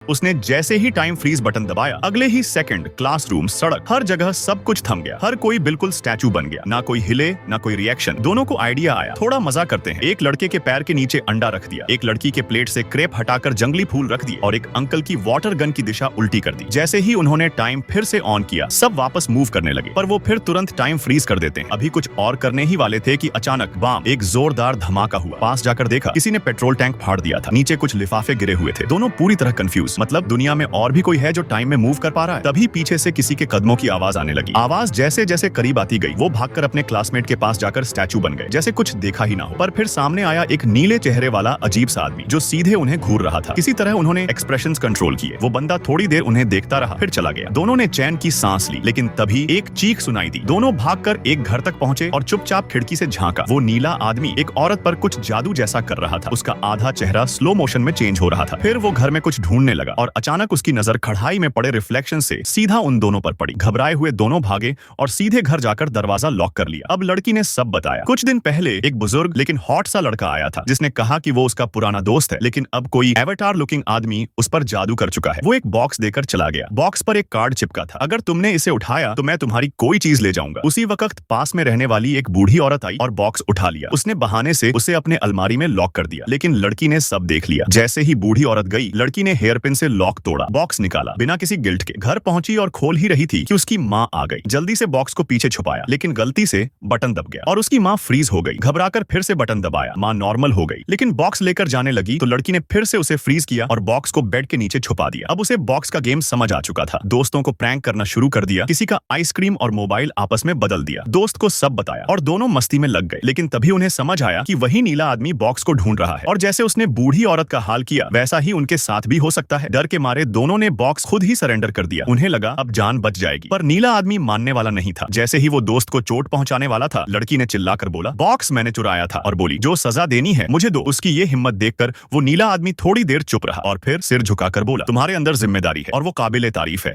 उसने जैसे ही time freeze button दबाया, अगले ही सेकंड क्लासरूम, सड़क, हर जगह सब कुछ थम गया। हर कोई बिल्कुल स्टैचू बन गया, ना कोई हिले ना कोई रिएक्शन। दोनों को आइडिया आया, थोड़ा मजा करते हैं। एक लड़के के पैर के नीचे अंडा रख दिया, एक लड़की के प्लेट से क्रेप हटाकर जंगली फूल रख दिए और एक अंकल की वाटर गन की दिशा उल्टी कर दी। जैसे ही उन्होंने टाइम फिर से ऑन किया, सब वापस मूव करने लगे, पर वो फिर तुरंत टाइम फ्रीज कर देते हैं। अभी कुछ और करने ही वाले थे कि अचानक बाम, एक जोरदार धमाका हुआ। पास जाकर देखा, किसी ने पेट्रोल टैंक फाड़ दिया था। नीचे कुछ लिफाफे गिरे हुए थे। दोनों पूरी तरह कंफ्यूज, मतलब दुनिया में और भी कोई है जो टाइम में मूव कर पा रहा है। तभी पीछे से किसी के कदमों की आवाज आने लगी। आवाज जैसे जैसे करीब आती गई, वो भागकर अपने क्लासमेट के पास जाकर स्टैचू बन गए, जैसे कुछ देखा ही ना हो। पर फिर सामने आया एक नीले चेहरे वाला अजीब सा आदमी जो सीधे उन्हें घूर रहा था। किसी तरह उन्होंने एक्सप्रेशंस कंट्रोल किए। वो बंदा थोड़ी देर उन्हें देखता रहा, फिर चला गया। दोनों ने चैन की सांस ली, लेकिन तभी एक चीख सुनाई दी। दोनों भागकर एक घर तक पहुंचे और चुपचाप खिड़की से झांका। वो नीला आदमी एक औरत पर कुछ जादू जैसा कर रहा था। उसका आधा चेहरा स्लो मोशन में चेंज हो रहा था। फिर वो घर में कुछ ढूंढने लगा और अचानक उसकी नजर कढ़ाई में पड़े रिफ्लेक्शन से सीधा उन दोनों पर पड़ी। घबराए हुए दोनों भागे और सीधे घर जाकर दरवाजा लॉक कर लिया। अब लड़की ने सब बताया। कुछ दिन पहले एक बुजुर्ग लेकिन हॉट सा लड़का आया था, जिसने कहा कि वो उसका पुराना दोस्त है, लेकिन अब कोई एवेटार लुकिंग आदमी उस पर जादू कर चुका है। वो एक बॉक्स देकर चला गया। बॉक्स पर एक कार्ड चिपका था, अगर तुमने इसे उठाया तो मैं तुम्हारी कोई चीज ले जाऊंगा। उसी वक्त पास में रहने वाली एक बूढ़ी औरत आई और बॉक्स उठा लिया। उसने बहाने से उसे अपने अलमारी में लॉक कर दिया, लेकिन लड़की ने सब देख लिया। जैसे ही बूढ़ी औरत गई, लड़की ने हेयरपिन से लॉक तोड़ा, बॉक्स निकाला। बिना किसी गिल्ट के घर पहुंची और खोल ही रही थी कि उसकी माँ आ गई। जल्दी से बॉक्स को पीछे छुपाया, लेकिन गलती से बटन दब गया और उसकी माँ फ्रीज हो गई। घबराकर फिर से बटन दबाया, माँ नॉर्मल हो गई, लेकिन बॉक्स लेकर जाने लगी तो लड़की ने फिर से उसे फ्रीज किया और बॉक्स को बेड के नीचे छुपा दिया। अब उसे बॉक्स का गेम समझ आ चुका था। दोस्तों को प्रैंक करना शुरू कर दिया, किसी का आइसक्रीम और मोबाइल आपस में बदल दिया। दोस्त को सब बताया और दोनों मस्ती में लग गए। लेकिन तभी उन्हें समझ आया कि वही नीला आदमी बॉक्स को ढूंढ रहा है और जैसे उसने बूढ़ी औरत का हाल किया, वैसा ही उनके साथ भी हो सकता है। डर के मारे दोनों ने बॉक्स खुद ही सरेंडर कर दिया। उन्हें लगा अब जान बच जाएगी, पर नीला आदमी मानने वाला नहीं था। जैसे ही वो दोस्त को चोट पहुंचाने वाला था, लड़की ने चिल्लाकर बोला, बॉक्स मैंने चुराया था, और बोली, जो सजा देनी है मुझे दो। उसकी ये हिम्मत देखकर वो नीला आदमी थोड़ी देर चुप रहा और फिर सिर झुकाकर बोला, तुम्हारे अंदर जिम्मेदारी है और वो काबिले तारीफ है।